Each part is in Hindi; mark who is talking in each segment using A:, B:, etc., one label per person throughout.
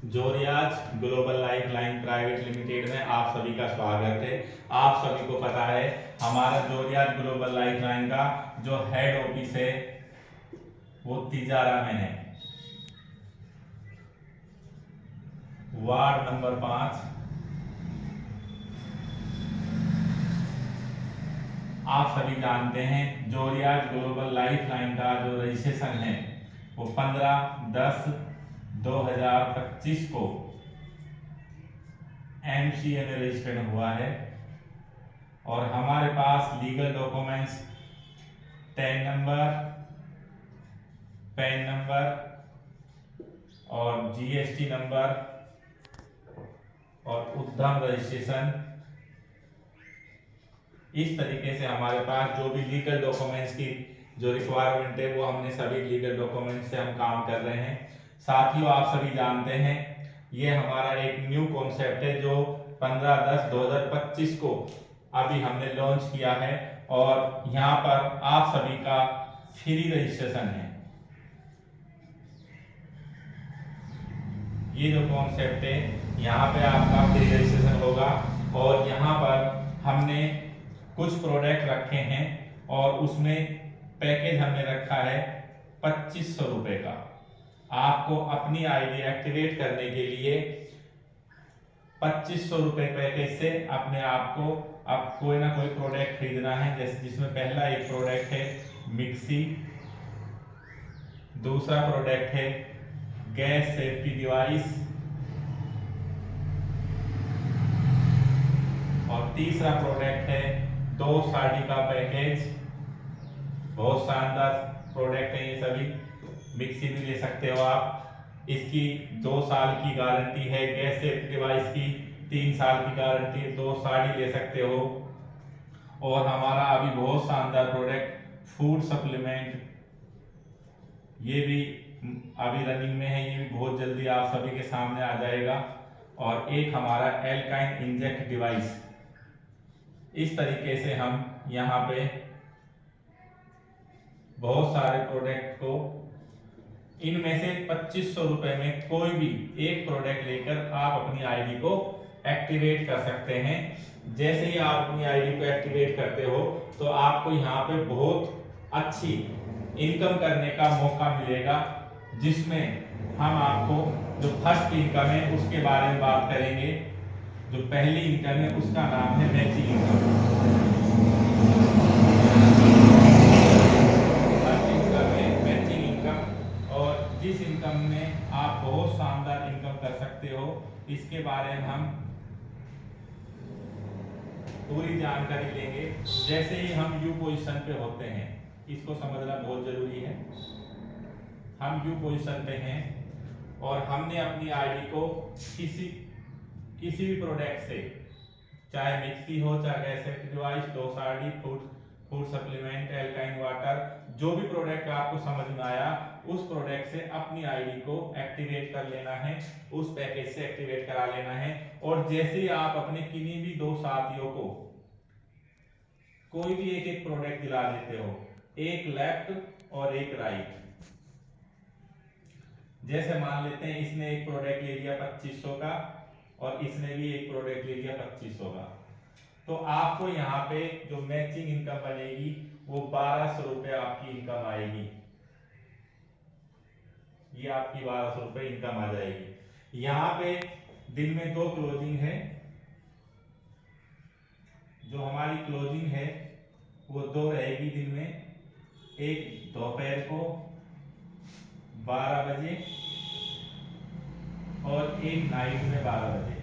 A: जोरियाज global life line private limited में आप सभी का स्वागत है। आप सभी को पता है हमारा जोरियाज ग्लोबल लाइफ लाइन का जो हेड ऑफिस है वो तिजारा में है, वार्ड नंबर 5। आप सभी जानते हैं जोरियाज ग्लोबल लाइफ लाइन का जो रजिस्ट्रेशन है वो 15/10/2025 को MCA में रजिस्टर्ड हुआ है और हमारे पास legal documents TAN number, PAN number और GST नंबर और उद्यम रजिस्ट्रेशन, इस तरीके से हमारे पास जो भी लीगल डॉक्यूमेंट्स की जो रिक्वायरमेंट है वो हमने सभी लीगल डॉक्यूमेंट्स से हम काम कर रहे हैं। साथियों, आप सभी जानते हैं ये हमारा एक न्यू कॉन्सेप्ट है जो 15/10/2025 को अभी हमने लॉन्च किया है और यहाँ पर आप सभी का फ्री रजिस्ट्रेशन है। ये जो कॉन्सेप्ट है यहाँ पे आपका फ्री रजिस्ट्रेशन होगा और यहाँ पर हमने कुछ प्रोडक्ट रखे हैं और उसमें पैकेज हमने रखा है 2500 रुपए का। आपको अपनी आईडी एक्टिवेट करने के लिए 2500 रुपए पैकेज से अपने आप को अब कोई ना कोई प्रोडक्ट खरीदना है, जैसे जिसमें पहला एक प्रोडक्ट है मिक्सी, दूसरा प्रोडक्ट है गैस सेफ्टी डिवाइस और तीसरा प्रोडक्ट है 2 साड़ी का पैकेज। बहुत शानदार प्रोडक्ट है ये सभी। मिक्सी भी ले सकते हो आप, इसकी 2 साल की गारंटी है। गैस सेफ्टी डिवाइस की 3 साल की गारंटी, 2 साड़ी ले सकते हो। और हमारा अभी बहुत शानदार प्रोडक्ट फूड सप्लीमेंट, ये भी अभी रनिंग में है, ये भी बहुत जल्दी आप सभी के सामने आ जाएगा। और एक हमारा एल्काइन इंजेक्ट डिवाइस। इस तरीके से हम यहाँ पे बहुत सारे प्रोडक्ट को, इनमें से 2500 रुपए में कोई भी एक प्रोडक्ट लेकर आप अपनी आईडी को एक्टिवेट कर सकते हैं। जैसे ही आप अपनी आईडी को एक्टिवेट करते हो तो आपको यहाँ पे बहुत अच्छी इनकम करने का मौका मिलेगा, जिसमें हम आपको जो फर्स्ट इनकम है उसके बारे में बात करेंगे। जो पहली इनकम है उसका नाम है मैचिंग इनकम। फर्स्ट इनकम है मैचिंग इनकम और जिस इनकम में आप बहुत शानदार इनकम कर सकते हो, इसके बारे में हम पूरी जानकारी लेंगे। जैसे ही हम यू पोजीशन पे होते हैं, इसको समझना बहुत जरूरी है। हम यू पोजीशन पे हैं और हमने अपनी आईडी को किसी भी प्रोडक्ट से, चाहे मिक्सी हो, चाहे gas safety device, 2 sari, food supplement, alkyne water, जो भी प्रोडक्ट आपको समझ में आया उस प्रोडक्ट से अपनी आईडी को एक्टिवेट कर लेना है, उस पैकेज से एक्टिवेट करा लेना है। और जैसे ही आप अपने किन्हीं भी 2 साथियों को कोई भी एक प्रोडक्ट दिला देते हो, एक लेफ्ट और एक राइट, जैसे मान लेते हैं इसने एक प्रोडक्ट ले लिया 2500 का और इसने भी एक प्रोडक्ट ले लिया 2500 का, तो आपको यहाँ पे जो मैचिंग इनकम बनेगी वो 1200 रुपए आपकी इनकम आएगी। ये आपकी 1200 रुपए इनकम आ जाएगी। यहाँ पे दिन में 2 क्लोजिंग है। जो हमारी क्लोजिंग है वो 2 रहेगी दिन में, एक दोपहर को 12 बजे और एक नाइट में 12 बजे।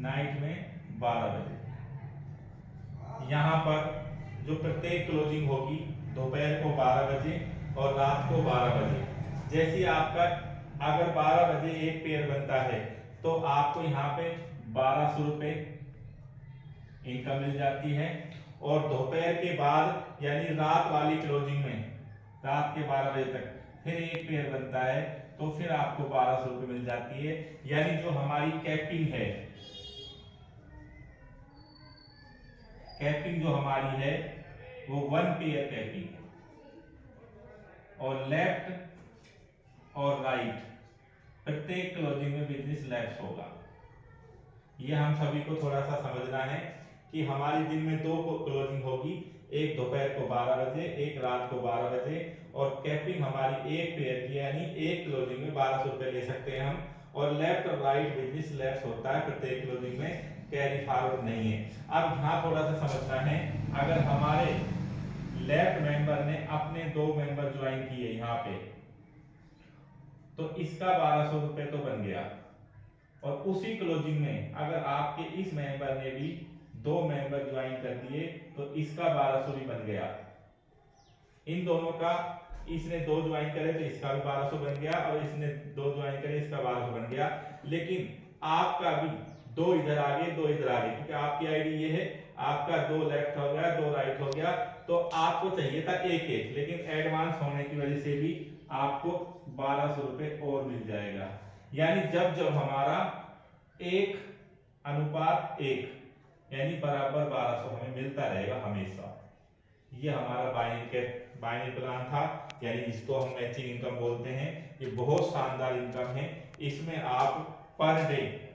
A: नाइट में 12 बजे यहाँ पर जो प्रत्येक क्लोजिंग होगी दोपहर को 12 बजे और रात को 12 बजे। जैसे आपका अगर 12 बजे एक पेयर बनता है तो आपको यहाँ पे 1200 रुपए इनकम मिल जाती है। और दोपहर के बाद यानी रात वाली क्लोजिंग में, रात के 12 बजे तक फिर एक पेयर बनता है तो फिर आपको 1200 रुपए मिल जाती है। यानी जो हमारी कैपिंग है, कैपिंग जो हमारी है वो 1 पेयर कैपिंग है। और लेफ्ट और राइट प्रत्येक क्लोजिंग में बिजनेस लैप्स होगा। ये हम सभी को थोड़ा सा समझना है कि हमारी दिन में दो क्लोजिंग होगी, एक दोपहर को 12 बजे, एक रात को 12 बजे, और कैपिंग हमारी एक पेयर की यानी एक क्लोजिंग में 1200 रुपए ले सकते हैं हम। और लेफ्ट और राइट बिजनेस लैप्स होता है प्रत्येक क्लोजिंग में, कैरी फॉरवर्ड नहीं है। अब यहाँ थोड़ा सा समझना है, अगर हमारे लेफ्ट मेंबर ने अपने 2 मेंबर ज्वाइन किए यहाँ पे, तो इसका 1200 रुपए तो बन गया। और उसी क्लोजिंग में अगर आपके इस मेंबर ने भी 2 मेंबर ज्वाइन कर दिए तो इसका 1200 भी बन गया। इन दोनों का, इसने 2 ज्वाइन करे तो इसका भी 1200 बन गया, और इसने 2 ज्वाइन करे इसका 1200 बन गया। लेकिन आपका भी 2 इधर आ गए 2 इधर आ गए, क्योंकि आपकी आईडी ये है, आपका 2 लेफ्ट हो गया 2 राइट हो गया, तो आपको चाहिए था एक एक, लेकिन एडवांस होने की वजह से भी आपको 1200 रुपए और मिल जाएगा। यानी जब जब हमारा 1:1 यानी बराबर 1200 हमें मिलता रहेगा हमेशा। ये हमारा बाइनरी प्लान था, यानी इसको हम मैचिंग इनकम बोलते हैं। ये बहुत शानदार इनकम है, इसमें आप पर डे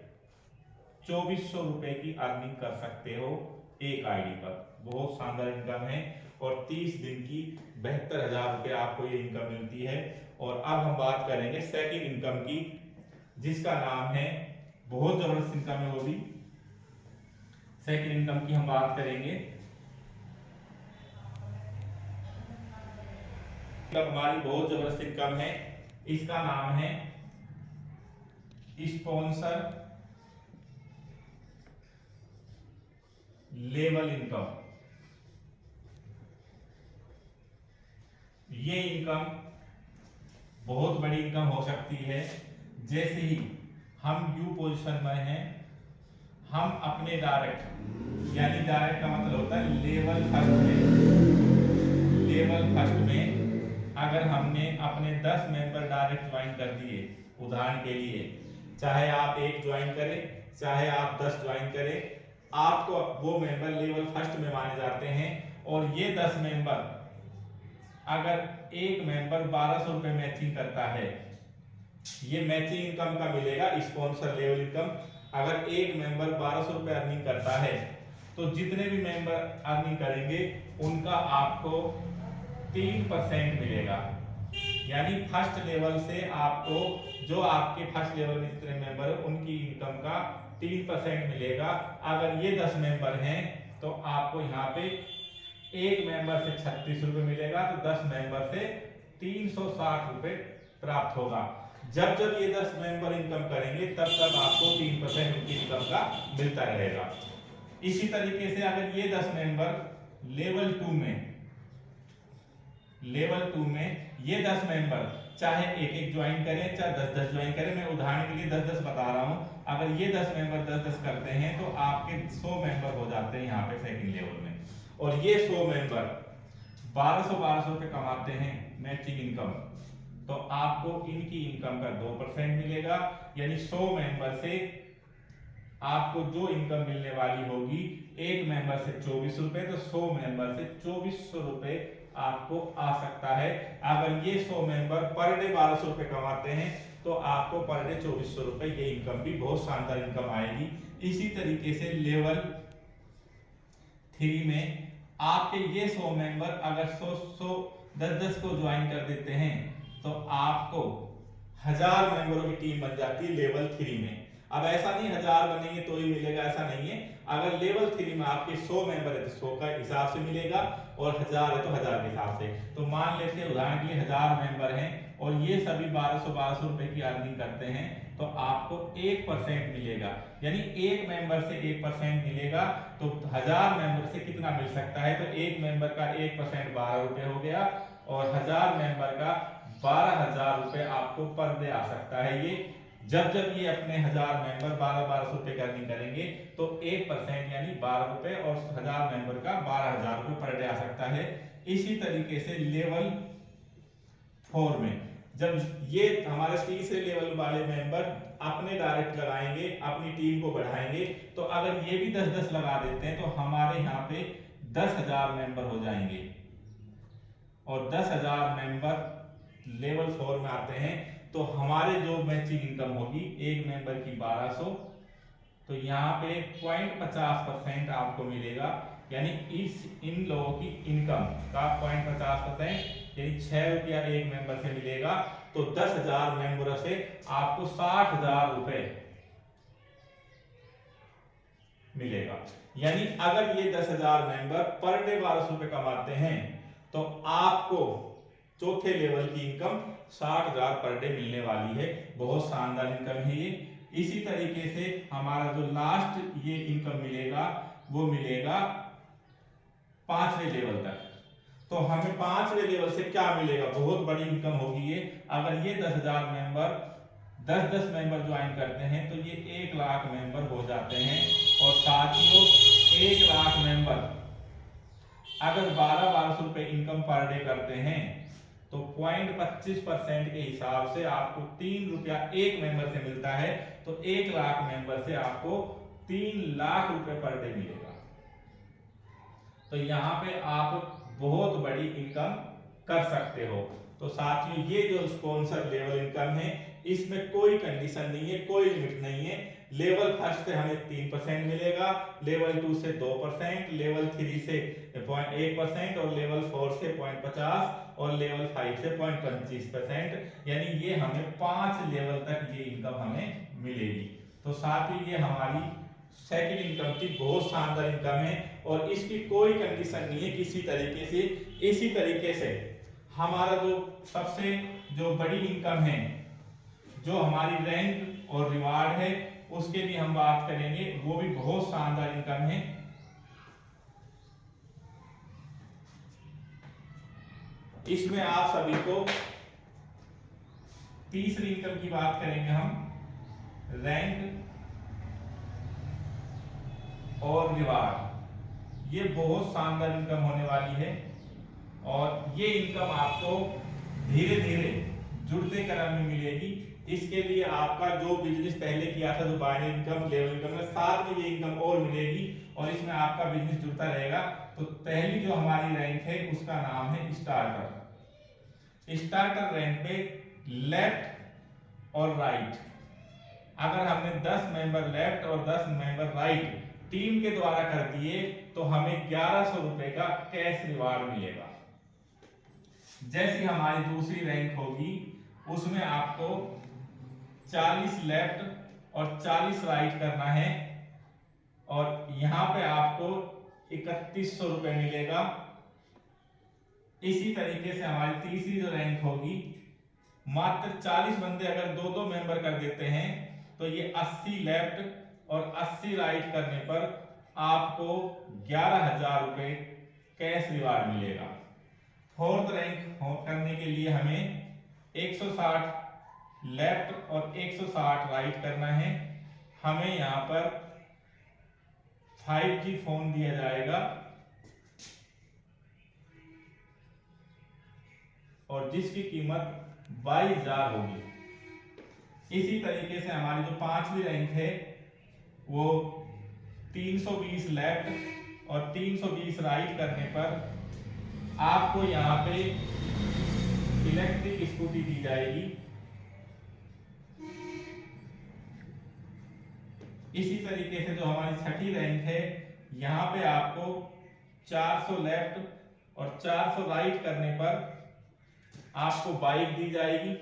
A: 2400 रुपए की अर्निंग कर सकते हो एक आईडी पर। बहुत शानदार इनकम है, और 30 दिन की 72,000 रुपए आपको ये इनकम मिलती है। और अब हम बात करेंगे सेकंड इनकम की, जिसका नाम है, बहुत जबरदस्त इनकम है वो भी। सेकंड इनकम की हम बात करेंगे, हमारी बहुत जबरदस्त इनकम है, इसका नाम है स्पॉन्सर लेवल इनकम। ये इनकम बहुत बड़ी इनकम हो सकती है। जैसे ही हम यू पोजीशन में हैं, हम अपने डायरेक्ट, यानी डायरेक्ट का मतलब होता है लेवल फर्स्ट में अगर हमने अपने 10 मेंबर डायरेक्ट ज्वाइन कर दिए, उदाहरण के लिए, चाहे आप 1 ज्वाइन करें चाहे आप 10 ज्वाइन करें, आपको वो मेंबर लेवल फर्स्ट में माने जाते हैं। और ये 10 मेंबर, अगर एक मेंबर 1200 रुपए मैचिंग करता है, ये मैचिंग इनकम का मिलेगा स्पॉन्सर लेवल इनकम। अगर एक मेंबर 1200 रुपए अर्निंग करता है, तो जितने भी मेंबर अर्निंग करेंगे उनका आपको 3% मिलेगा। यानी फर्स्ट लेवल से आपको, जो आपके फर्स्ट लेवल में जितने मेंबर है उनकी इनकम का 3% मिलेगा। अगर ये 10 मेंबर हैं तो आपको यहाँ पे एक मेंबर से 36 रुपए मिलेगा, तो 10 मेंबर से 360 रुपए प्राप्त होगा। जब जब ये 10 मेंबर इनकम करेंगे तब तब आपको 3% उनकी इनकम का मिलता रहेगा। इसी तरीके से अगर ये 10 मेंबर लेवल 2 में ये 10 मेंबर चाहे एक एक ज्वाइन करें चाहे 10-10 ज्वाइन करें, मैं उदाहरण के लिए 10-10 बता रहा हूं, अगर ये 10 मेंबर 10-10 करते हैं तो आपके 100 मेंबर हो जाते हैं यहाँ पे सेकंड लेवल में। और ये 100 मेंबर 1200 रुपए कमाते हैं मैचिंग इनकम, तो आपको इनकी इनकम का 2% मिलेगा। यानी 100 मेंबर से आपको जो इनकम मिलने वाली होगी, एक मेंबर से 24 रुपए, तो 100 मेंबर से 2400 रुपए आपको आ सकता है। अगर ये 100 मेंबर पर डे 1200 रुपए कमाते हैं तो आपको पर डे 2400 रुपए ये इनकम भी बहुत शानदार इनकम आएगी। इसी तरीके से लेवल 3 में आपके ये 100 मेंबर अगर 100 10-10 को ज्वाइन कर देते हैं तो आपको 1000 मेंबरों की टीम बन जाती है लेवल 3 में। अब ऐसा नहीं 1000 बनेंगे तो ही मिलेगा, ऐसा नहीं है। अगर लेवल 3 में आपके 100 मेंबर है तो 100 का हिसाब से मिलेगा, और 1000 है तो 1000 के हिसाब से। तो मान लेते हैं उदाहरण के लिए 1000 मेंबर हैं और ये सभी 1200 रुपए की अर्निंग करते हैं, तो आपको 1% मिलेगा। यानी एक मेंबर से 1% मिलेगा, तो 1000 मेंबर से कितना मिल सकता है, तो एक मेंबर का 1% 12 रुपए हो गया, और 1000 मेंबर का 12,000 रुपए आपको पर डे आ सकता है। ये जब जब ये अपने 1000 मेंबर 1200 रुपए की अर्निंग करेंगे तो 1% यानी 12 रुपए, और 1000 मेंबर का 12,000 रुपए पर डे आ सकता है। इसी तरीके से लेवल 4 में जब ये हमारे तीसरे लेवल वाले मेंबर अपने डायरेक्ट लगाएंगे, अपनी टीम को बढ़ाएंगे, तो अगर ये भी 10-10 लगा देते हैं तो हमारे यहाँ पे 10,000 मेंबर हो जाएंगे। और 10,000 मेंबर लेवल 4 में आते हैं तो हमारे जो मैचिंग इनकम होगी एक मेंबर की 1200, तो यहाँ पे 0.50% आपको मिलेगा, यानी इन लोगों की इनकम का 0.50% यानी 6 रुपया एक मेंबर से मिलेगा। तो 10,000 मेंबरों से आपको 60,000 रुपए मिलेगा। यानी अगर ये 10,000 मेंबर पर डे 1200 रुपए कमाते हैं तो आपको चौथे लेवल की इनकम 60,000 पर डे मिलने वाली है। बहुत शानदार इनकम है ये। इसी तरीके से हमारा जो लास्ट ये इनकम मिलेगा वो मिलेगा 5वें लेवल तक। तो हमें 5वें लेवल से क्या मिलेगा, बहुत बड़ी इनकम होगी ये। अगर ये 10,000 मेंबर 10-10 मेंबर ज्वाइन करते हैं तो ये 1 लाख मेंबर हो जाते हैं। और साथियों 1 लाख मेंबर अगर 1200 रुपए इनकम पर डे करते हैं तो 0.25% के हिसाब से आपको 3 रुपया एक मेंबर से मिलता है। तो 1 लाख मेंबर से आपको 3 लाख रुपए पर डे मिलेगा। तो यहाँ पे आप बहुत बड़ी इनकम कर सकते हो। तो साथियों ये जो स्पॉन्सर लेवल इनकम है इसमें कोई कंडीशन नहीं है, कोई लिमिट नहीं है। लेवल फर्स्ट से हमें 3% मिलेगा, लेवल 2 से 2%, लेवल 3 से 0.1% और लेवल 4 से 0.50 और लेवल 5 से 0.25%। यानी ये हमें 5 लेवल तक ये इनकम हमें मिलेगी। तो साथियों ये हमारी सेकंड इनकम की बहुत शानदार इनकम है और इसकी कोई कंडीशन नहीं है किसी तरीके से। इसी तरीके से हमारा जो सबसे जो बड़ी इनकम है जो हमारी रैंक और रिवार्ड है उसके भी हम बात करेंगे, वो भी बहुत शानदार इनकम है। इसमें आप सभी को तीसरी इनकम की बात करेंगे हम, रैंक और रिवार्ड। ये बहुत शानदार इनकम होने वाली है और ये इनकम आपको धीरे धीरे जुड़ते क्रम में मिलेगी। इसके लिए आपका जो बिजनेस पहले किया था जो बाइनरी इनकम लेवल इनकम में साथ में ये इनकम और मिलेगी और इसमें आपका बिजनेस जुड़ता रहेगा। तो पहली जो हमारी रैंक है उसका नाम है स्टार्टर। स्टार्टर रैंक पे लेफ्ट और राइट, अगर हमने 10 मेंबर लेफ्ट और 10 मेंबर राइट टीम के द्वारा कर दिए तो हमें 1100 रुपए का कैश रिवार्ड मिलेगा। जैसी हमारी दूसरी रैंक होगी उसमें आपको 40 लेफ्ट और 40 राइट करना है और यहाँ पे आपको 3100 रुपए मिलेगा। इसी तरीके से हमारी तीसरी जो रैंक होगी, मात्र 40 बंदे अगर 2-2 मेंबर कर देते हैं तो ये 80 लेफ्ट और 80 राइट करने पर आपको 11,000 रुपए कैश रिवार्ड मिलेगा। फोर्थ रैंक करने के लिए हमें 160 लेफ्ट और 160 राइट करना है। हमें यहाँ पर 5G फोन दिया जाएगा और जिसकी कीमत 22,000 होगी। इसी तरीके से हमारी जो पांचवी रैंक है वो 320 लेफ्ट और 320 राइट करने पर आपको यहाँ पे इलेक्ट्रिक स्कूटी दी जाएगी। इसी तरीके से जो हमारी छठी रैंक है यहाँ पे आपको 400 लेफ्ट और 400 राइट करने पर आपको बाइक दी जाएगी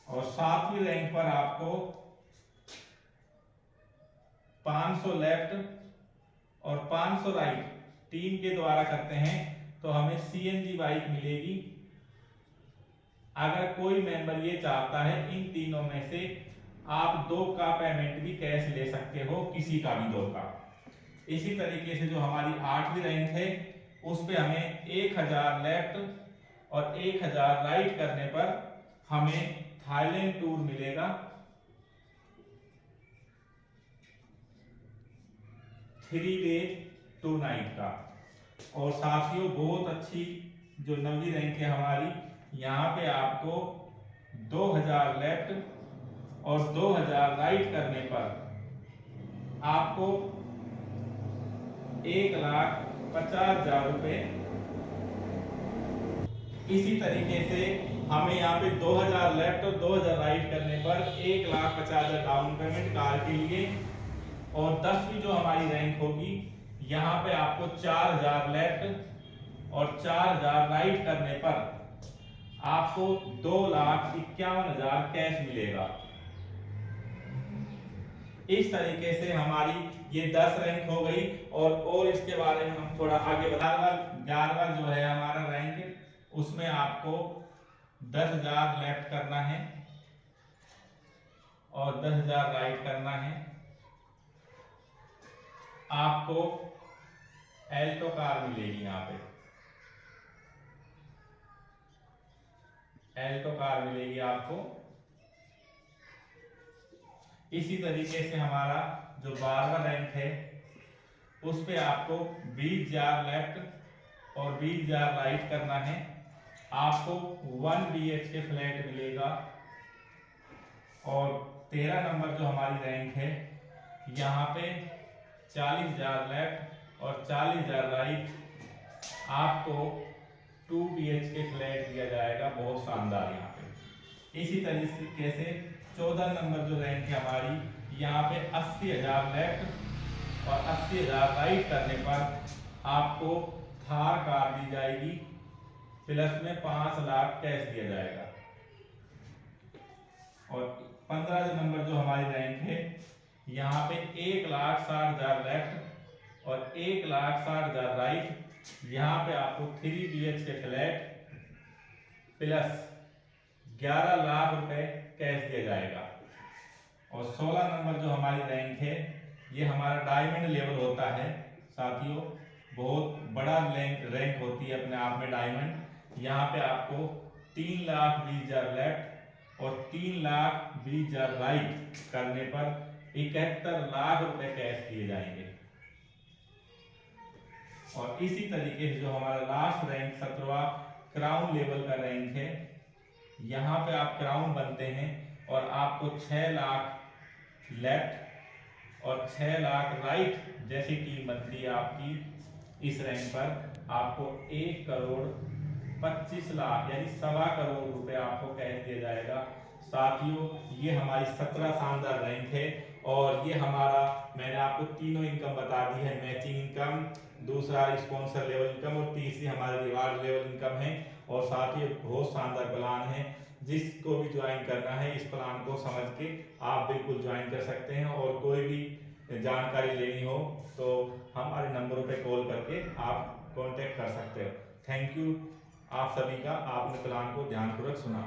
A: और सातवीं रैंक पर आपको 500 लेफ्ट और 500 राइट टीम के द्वारा करते हैं तो हमें CNG बाइक मिलेगी। अगर कोई मेंबर ये चाहता है इन तीनों में से आप 2 का पेमेंट भी कैश ले सकते हो, किसी का भी 2 का। इसी तरीके से जो हमारी 8वीं रैंक है उस पे हमें 1000 लेफ्ट और 1000 राइट करने पर हमें थाईलैंड टूर मिलेगा। 3 डेज 2 नाइट का। और साथियों बहुत अच्छी जो 9वीं रैंक है हमारी, यहाँ पे आपको 2000 लेफ्ट और 2000 राइट करने पर आपको 1,50,000 रुपए। इसी तरीके से हमें यहाँ पे 2000 लेफ्ट और 2000 राइट करने पर 1,50,000 डाउन पेमेंट कार के लिए, और 10वीं जो हमारी रैंक होगी यहाँ पे आपको 4000 लेफ्ट और 4000 राइट करने पर आपको 2,51,000 कैश मिलेगा। इस तरीके से हमारी ये 10 रैंक हो गई। और इसके बारे में हम थोड़ा आगे बता। 11वां जो है हमारा रैंक, उसमें आपको 10,000 लेफ्ट करना है और 10,000 राइट करना है। आपको एल्टो कार मिलेगी, यहाँ पे एल्टो कार मिलेगी आपको। इसी तरीके से हमारा जो 12वां रैंक है उस पे आपको 20,000 लेफ्ट और 20,000 राइट करना है। आपको 1 BHK फ्लैट मिलेगा। और 13 नंबर जो हमारी रैंक है यहाँ पे 40,000 लेफ्ट और 40,000 राइट, आपको 2 BHK फ्लैट दिया जाएगा, बहुत शानदार यहाँ पे। इसी तरीके से 14 नंबर जो रैंक है हमारी, यहाँ पे 80,000 लेफ्ट और 80,000 राइट करने पर आपको थार कार दी जाएगी, प्लस में 5 लाख कैश दिया जाएगा। और 15 नंबर जो हमारी रैंक है यहाँ पे 1,60,000 लेफ्ट और 1,60,000 राइट, यहाँ पे आपको 3 BHK फ्लैट प्लस 11 लाख रुपए कैश दिया जाएगा। और 16 नंबर जो हमारी रैंक है ये हमारा डायमंड लेवल होता है साथियों, बहुत बड़ा रैंक होती है अपने आप में डायमंड। यहाँ पे आपको 3,20,000 लेफ्ट और 3,20,000 राइट करने पर 71 लाख रुपए कैश दिए जाएंगे। और इसी तरीके से जो हमारा लास्ट रैंक 17वां क्राउन लेवल का रैंक है, यहाँ पे आप क्राउन बनते हैं और आपको 6 लाख लेफ्ट और 6 लाख राइट जैसी टीम बनती है आपकी। इस रैंक पर आपको 1,25,00,000 यानी 1.25 करोड़ रुपए आपको कैश दिया जाएगा। साथियों ये हमारी 17 शानदार रैंक है। और ये हमारा, मैंने आपको तीनों इनकम बता दी है, मैचिंग इनकम, दूसरा स्पॉन्सर लेवल इनकम और तीसरी हमारी रिवार्ड लेवल इनकम है। और साथ ही बहुत शानदार प्लान है, जिसको भी ज्वाइन करना है इस प्लान को समझ के आप बिल्कुल ज्वाइन कर सकते हैं। और कोई भी जानकारी लेनी हो तो हमारे नंबरों पे कॉल करके आप कांटेक्ट कर सकते हो। थैंक यू आप सभी का, आपने प्लान को ध्यानपूर्वक सुना।